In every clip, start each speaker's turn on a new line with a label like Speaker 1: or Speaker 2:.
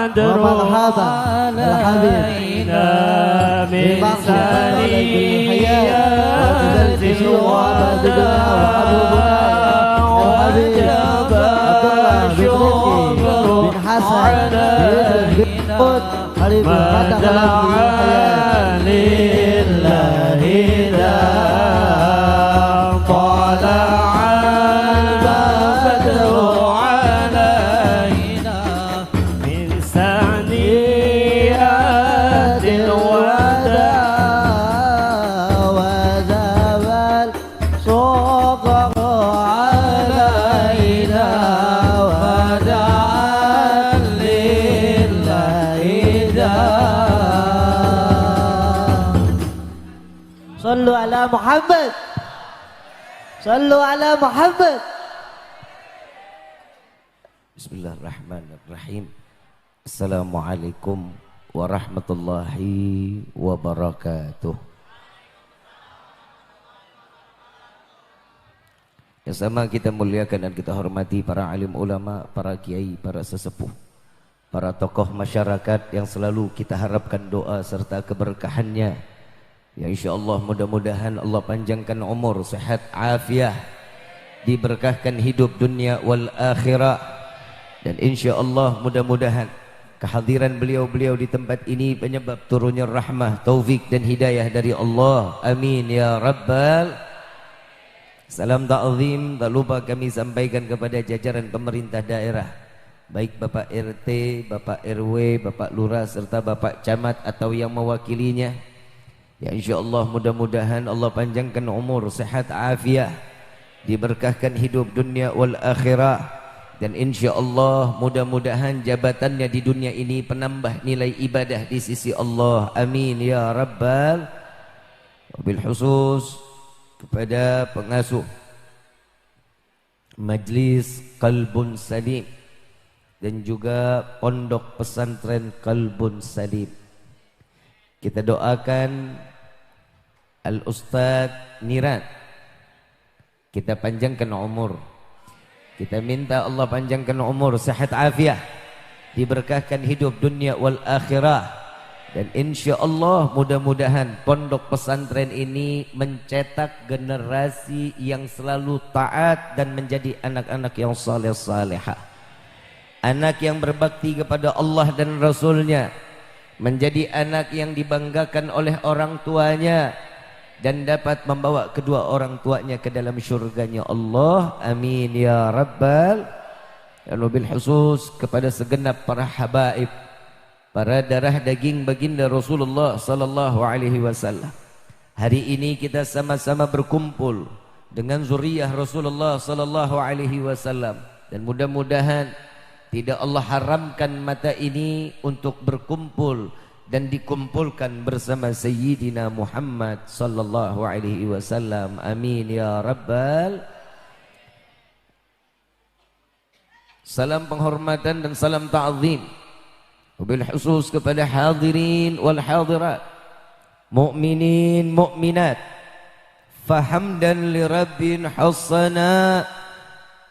Speaker 1: ومرحبا بالحبيب بمن سلط بالحياة وتزلزل وعبد الدنيا وحبيبنا الحبيب عبد الله بن رفقي بن حسن بن قد حبيب فتح لله إذا طلع البدر علينا من ثنيات الوداع وذهب الصغر علينا ودعا لله إذا صلوا على محمد صلوا على محمد.
Speaker 2: Bismillahirrahmanirrahim. Assalamualaikum warahmatullahi wabarakatuh. Yang sama kita muliakan dan kita hormati para alim ulama, para kiai, para sesepuh, para tokoh masyarakat yang selalu kita harapkan doa serta keberkahannya. Ya insyaallah mudah-mudahan Allah panjangkan umur, sehat, afiah, diberkahkan hidup dunia wal akhirah. Dan insyaallah mudah-mudahan kehadiran beliau-beliau di tempat ini penyebab turunnya rahmah, taufik dan hidayah dari Allah. Amin ya rabbal. Salam ta'zim tak lupa kami sampaikan kepada jajaran pemerintah daerah, baik Bapak RT, Bapak RW, Bapak Lurah serta Bapak Camat atau yang mewakilinya. Ya insyaallah mudah-mudahan Allah panjangkan umur, sehat, afiah, diberkahkan hidup dunia wal akhirah. Dan insyaallah mudah-mudahan jabatannya di dunia ini penambah nilai ibadah di sisi Allah. Amin ya rabbal. Wabil khusus kepada pengasuh Majlis Qalbun Salim dan juga Pondok Pesantren Qalbun Salim, kita doakan Al-Ustadz Niran, kita panjangkan umur, kita minta Allah panjangkan umur, sehat afiah, diberkahkan hidup dunia wal akhirah. Dan insyaallah mudah-mudahan pondok pesantren ini mencetak generasi yang selalu taat dan menjadi anak-anak yang saleh salehah, anak yang berbakti kepada Allah dan Rasulnya, menjadi anak yang dibanggakan oleh orang tuanya dan dapat membawa kedua orang tuanya ke dalam syurganya Allah. Amin ya rabbal. Dan wabil khusus kepada segenap para habaib, para darah daging baginda Rasulullah sallallahu alaihi wasallam. Hari ini kita sama-sama berkumpul dengan zuriyah Rasulullah sallallahu alaihi wasallam, dan mudah-mudahan tidak Allah haramkan mata ini untuk berkumpul dan dikumpulkan bersama Sayyidina Muhammad sallallahu alaihi wasallam. Amin ya rabbal. Salam penghormatan dan salam ta'zim wabil khusus kepada hadirin wal hadirat, mukminin mukminat, fahamdan li rabbin hassana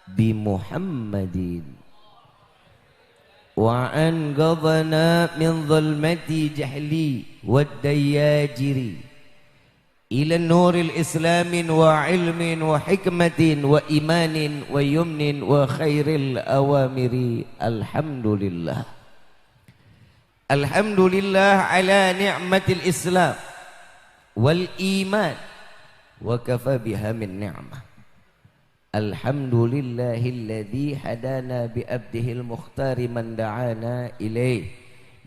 Speaker 2: bi Muhammadin وأنقذنا من ظلمة جهلي والدياجر إلى النور الإسلام وعلم وحكمة وإيمان ويمن وخير الأوامر. الحمد لله الحمد لله على نعمة الإسلام والإيمان وكفى بها من نعمة. Alhamdulillahilladzi hadana bi abdihil mukhtar man da'ana ilaih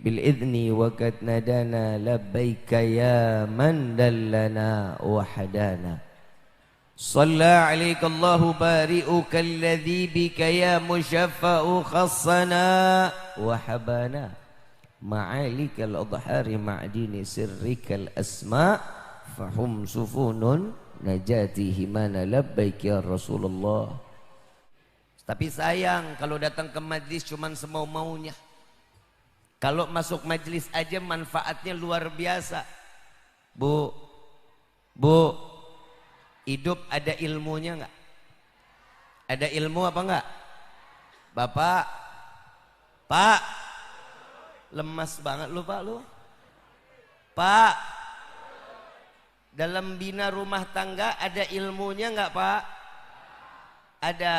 Speaker 2: bil idzni wa qad nadana labbaika ya man dallana wa hadana. Shalla alaika Allahu bari'uka alladzi bika ya musyaffa'u khassana wa habana ma'alikal adhari ma'dini sirrikal asma fahum sufunun najatihi mana labbaik ya Rasulullah. Tapi sayang kalau datang ke majlis cuman semau-maunya. Kalau masuk majlis aja manfaatnya luar biasa. Bu, hidup ada ilmunya enggak? Ada ilmu apa enggak? Bapak, Pak, Lemas banget lu Pak lu. Pak, dalam bina rumah tangga ada ilmunya nggak Pak? Ada.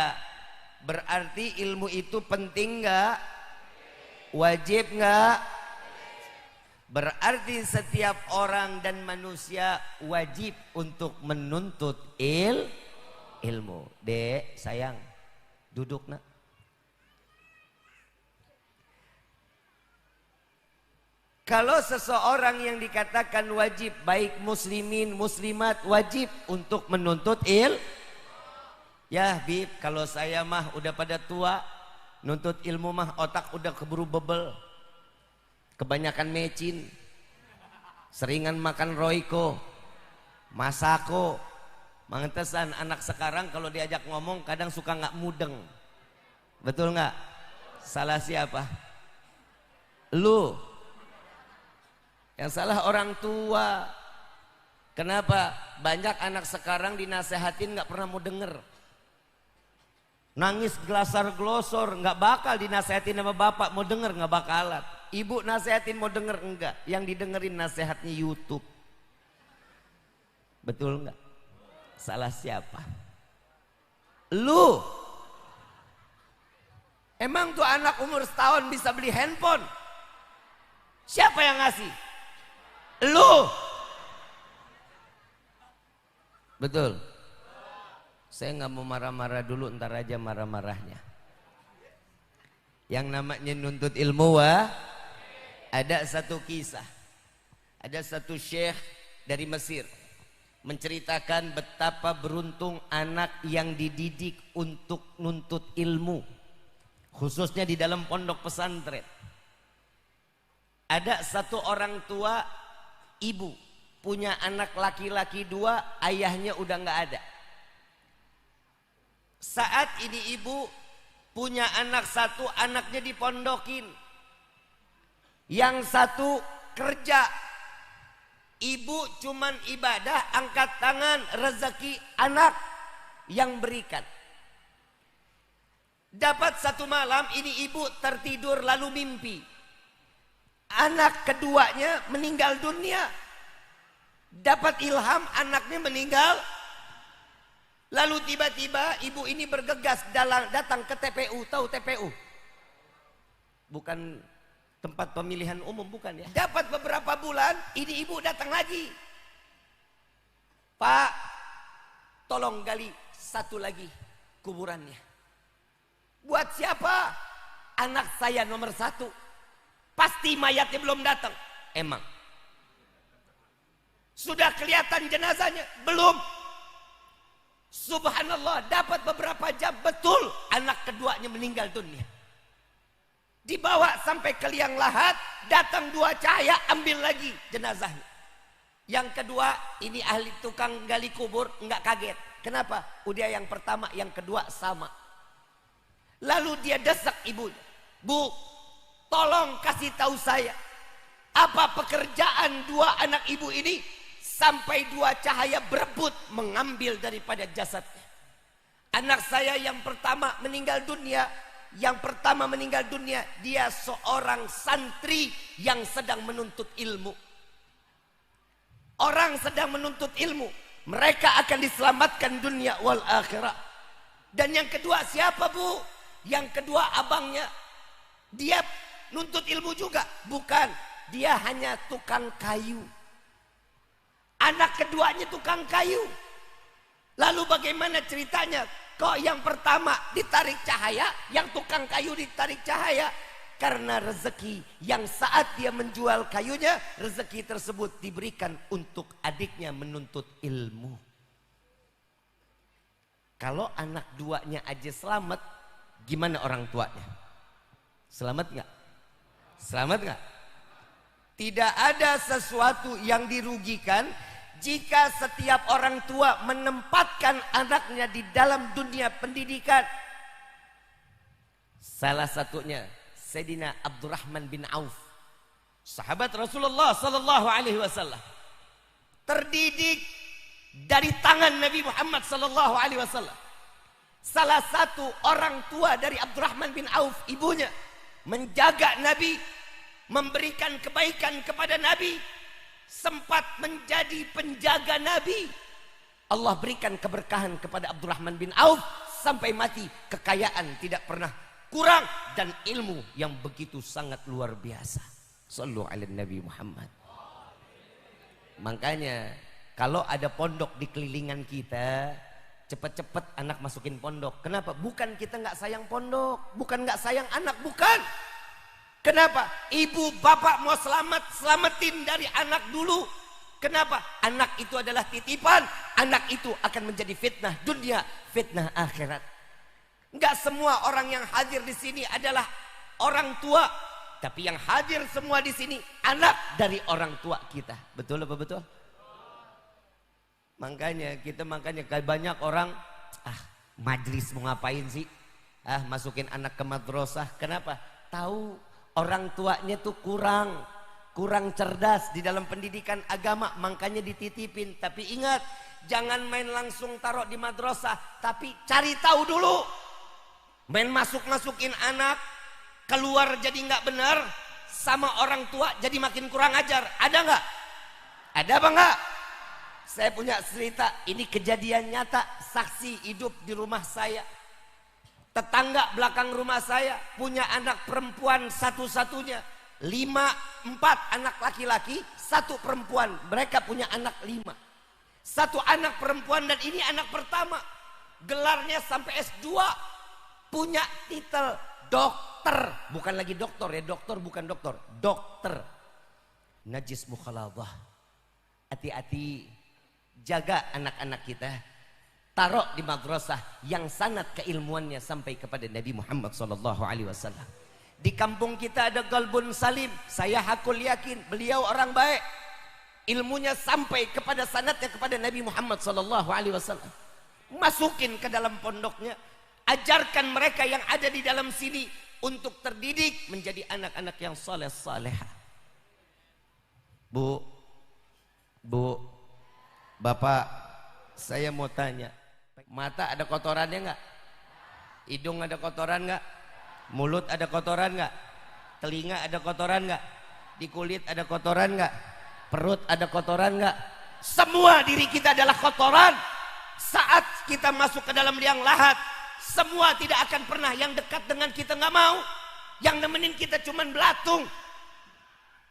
Speaker 2: Berarti ilmu itu penting nggak? Wajib nggak? Berarti setiap orang dan manusia wajib untuk menuntut ilmu. Dek, sayang, duduk nak. Kalau seseorang yang dikatakan wajib, baik muslimin, muslimat, wajib untuk menuntut ya Bib, kalau saya mah udah pada tua, nuntut ilmu mah otak udah keburu bebel. Kebanyakan mecin, seringan makan roiko, masako. Mangetesan anak sekarang kalau diajak ngomong kadang suka nggak mudeng. Betul nggak? Salah siapa? Lu. Yang salah orang tua. Kenapa? Banyak anak sekarang dinasehatin nggak pernah mau denger. Nangis gelasar glosor, nggak bakal dinasehatin sama bapak, mau denger nggak bakalan. Ibu nasehatin mau denger enggak, yang didengerin nasehatnya YouTube. Betul nggak? Salah siapa? Lu. Emang tuh anak umur setahun bisa beli handphone? Siapa yang ngasih? Lu. Betul. Saya nggak mau marah-marah dulu, ntar aja marah-marahnya. Yang namanya nuntut ilmu ada satu kisah. Ada satu syekh dari Mesir menceritakan betapa beruntung anak yang dididik untuk nuntut ilmu, khususnya di dalam pondok pesantren. Ada satu orang tua, ibu punya anak laki-laki 2, ayahnya udah nggak ada. Saat ini ibu punya anak 1, anaknya dipondokin. Yang 1 kerja. Ibu cuman ibadah, angkat tangan, rezeki anak yang berikan. Dapat satu malam ini ibu tertidur lalu mimpi. Anak keduanya meninggal dunia. Dapat ilham anaknya meninggal. Lalu tiba-tiba ibu ini bergegas datang ke TPU. Tahu TPU? Bukan tempat pemilihan umum, bukan ya. Dapat beberapa bulan, ini ibu datang lagi. Pak, tolong gali satu lagi kuburannya. Buat siapa? Anak saya nomor 1. Pasti mayatnya belum datang. Emang. Sudah kelihatan jenazahnya? Belum. Subhanallah, dapat beberapa jam, betul anak keduanya meninggal dunia. Dibawa sampai ke liang lahat, datang 2 cahaya, ambil lagi jenazahnya. Yang kedua, ini ahli tukang gali kubur, enggak kaget. Kenapa? Udah yang pertama, yang kedua sama. Lalu dia desak ibunya. Bu, tolong kasih tahu saya, apa pekerjaan 2 anak ibu ini sampai 2 cahaya berebut mengambil daripada jasadnya. Anak saya yang pertama meninggal dunia. Yang pertama meninggal dunia, dia seorang santri yang sedang menuntut ilmu. Orang sedang menuntut ilmu, mereka akan diselamatkan dunia wal akhirah. Dan yang kedua siapa bu? Yang kedua abangnya, dia nuntut ilmu juga? Bukan, dia hanya tukang kayu. Anak keduanya tukang kayu. Lalu bagaimana ceritanya? Kok yang pertama ditarik cahaya, yang tukang kayu ditarik cahaya? Karena rezeki yang saat dia menjual kayunya, rezeki tersebut diberikan untuk adiknya menuntut ilmu. Kalau anak 2-nya aja selamat, gimana orang tuanya? Selamat nggak? Selamat nggak? Tidak ada sesuatu yang dirugikan jika setiap orang tua menempatkan anaknya di dalam dunia pendidikan. Salah satunya Sayyidina Abdurrahman bin Auf, sahabat Rasulullah sallallahu alaihi wasallam, terdidik dari tangan Nabi Muhammad sallallahu alaihi wasallam. Salah satu orang tua dari Abdurrahman bin Auf, ibunya menjaga Nabi
Speaker 3: memberikan kebaikan kepada Nabi, sempat menjadi penjaga Nabi. Allah berikan keberkahan kepada Abdurrahman bin Auf sampai mati, kekayaan tidak pernah kurang dan ilmu yang begitu sangat luar biasa. Sallu ala Nabi Muhammad. Makanya kalau ada pondok di kelilingan kita, cepat-cepat anak masukin pondok. Kenapa? Bukan kita nggak sayang pondok, bukan nggak sayang anak, bukan. Kenapa? Ibu bapak mau selamatin dari anak dulu. Kenapa? Anak itu adalah titipan, anak itu akan menjadi fitnah dunia, fitnah akhirat. Enggak semua orang yang hadir di sini adalah orang tua, tapi yang hadir semua di sini anak dari orang tua kita. Betul apa betul? Makanya banyak orang majlis mau ngapain sih? Masukin anak ke madrasah. Kenapa? Tahu orang tuanya tuh kurang cerdas di dalam pendidikan agama, makanya dititipin. Tapi ingat, jangan main langsung taruh di madrasah, tapi cari tahu dulu. Main masukin anak keluar jadi nggak benar, sama orang tua jadi makin kurang ajar. Ada nggak? Ada apa nggak? Saya punya cerita, ini kejadian nyata, saksi hidup di rumah saya. Tetangga belakang rumah saya punya anak perempuan satu-satunya. 4 anak laki-laki, 1 perempuan. Mereka punya anak 5. 1 anak perempuan dan ini anak pertama. Gelarnya sampai S2. Punya titel dokter. Bukan lagi doktor ya, dokter bukan dokter. Dokter. Najis mukhaladah. Hati-hati. Jaga anak-anak kita. Taruh di madrasah yang sanad keilmuannya sampai kepada Nabi Muhammad SAW. Di kampung kita ada Galbun Salim. Saya hakul yakin beliau orang baik. Ilmunya sampai kepada sanadnya kepada Nabi Muhammad SAW. Masukin ke dalam pondoknya. Ajarkan mereka yang ada di dalam sini untuk terdidik menjadi anak-anak yang saleh-salehah. Bu, Bapak, saya mau tanya. Mata ada kotorannya nggak? Hidung ada kotoran nggak? Mulut ada kotoran nggak? Telinga ada kotoran nggak? Di kulit ada kotoran nggak? Perut ada kotoran nggak? Semua diri kita adalah kotoran. Saat kita masuk ke dalam liang lahat, semua tidak akan pernah yang dekat dengan kita nggak mau. Yang nemenin kita cuman belatung.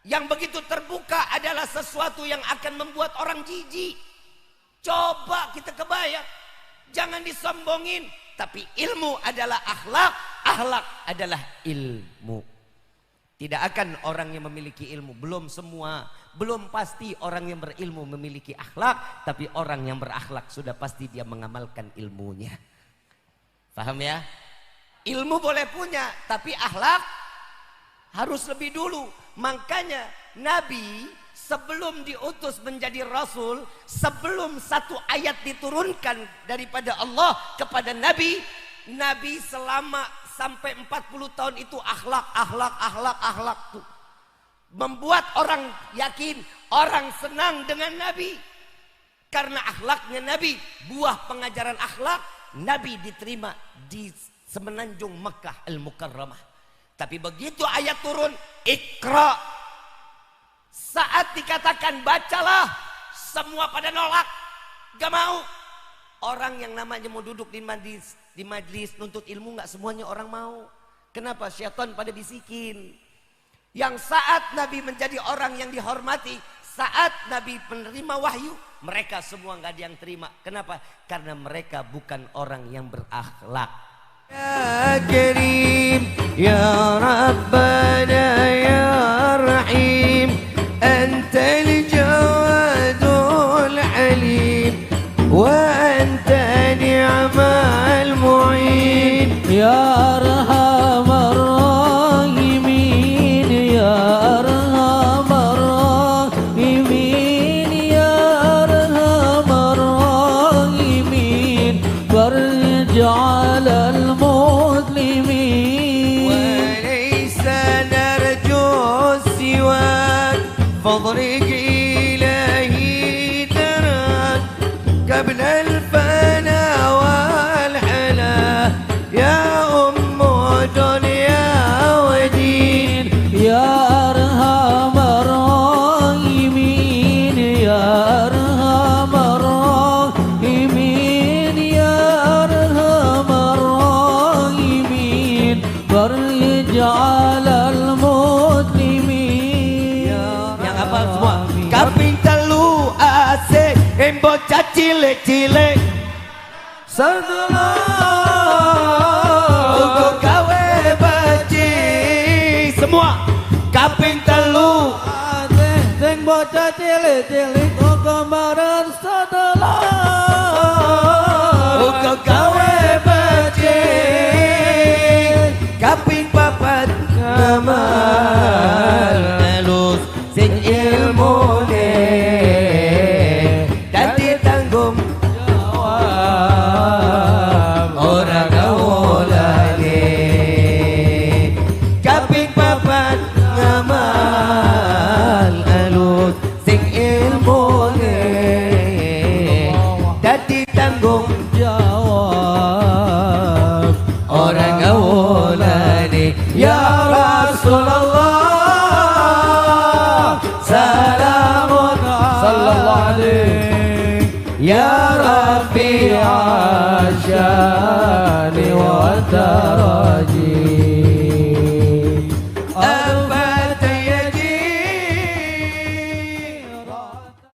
Speaker 3: Yang begitu terbuka adalah sesuatu yang akan membuat orang jijik. Coba kita kebayang. Jangan disombongin. Tapi ilmu adalah akhlak. Akhlak adalah ilmu. Tidak akan orang yang memiliki ilmu. Belum semua. Belum pasti orang yang berilmu memiliki akhlak. Tapi orang yang berakhlak sudah pasti dia mengamalkan ilmunya. Paham ya? Ilmu boleh punya. Tapi akhlak harus lebih dulu. Makanya Nabi sebelum diutus menjadi Rasul, sebelum satu ayat diturunkan daripada Allah kepada Nabi, Nabi selama sampai 40 tahun itu akhlak tuh. Membuat orang yakin, orang senang dengan Nabi. Karena akhlaknya Nabi, buah pengajaran akhlak, Nabi diterima di semenanjung Mekah Al-Mukarramah. Tapi begitu ayat turun, Iqra. Saat dikatakan bacalah, semua pada nolak. Gak mau. Orang yang namanya mau duduk di majlis nuntut ilmu, gak semuanya orang mau. Kenapa? Syaitan pada bisikin. Yang saat Nabi menjadi orang yang dihormati, saat Nabi menerima wahyu, mereka semua gak ada yang terima. Kenapa? Karena mereka bukan orang yang berakhlak.
Speaker 1: Ya Karim, Ya Rabbana, Ya Rahim, Antal Jawadul Alim, wa anta ni'mal mu'in, Ya Arhamar Rahimin, Ya Arhamar Rahimin, Ya Arhamar Rahimin, warja'al فضلك إلهي تراك قبل الفنا والحلا يا أم دنيا ودين يا
Speaker 3: cilik
Speaker 1: Setelah
Speaker 3: uga gawe beci semua kaping telu
Speaker 1: sing bocah cilik-cilik kemarin setelah
Speaker 3: uga gawe beci kaping papat ngamal alus sing ilmune dadi tanggung ora gaulane kaping papat ngamal alus sing ilmune dadi tanggung
Speaker 1: jawab
Speaker 3: ora gaulane ya Rasulullah salamun
Speaker 1: sallallahu alaihi
Speaker 3: ya Rabbi
Speaker 1: asyani wa taraji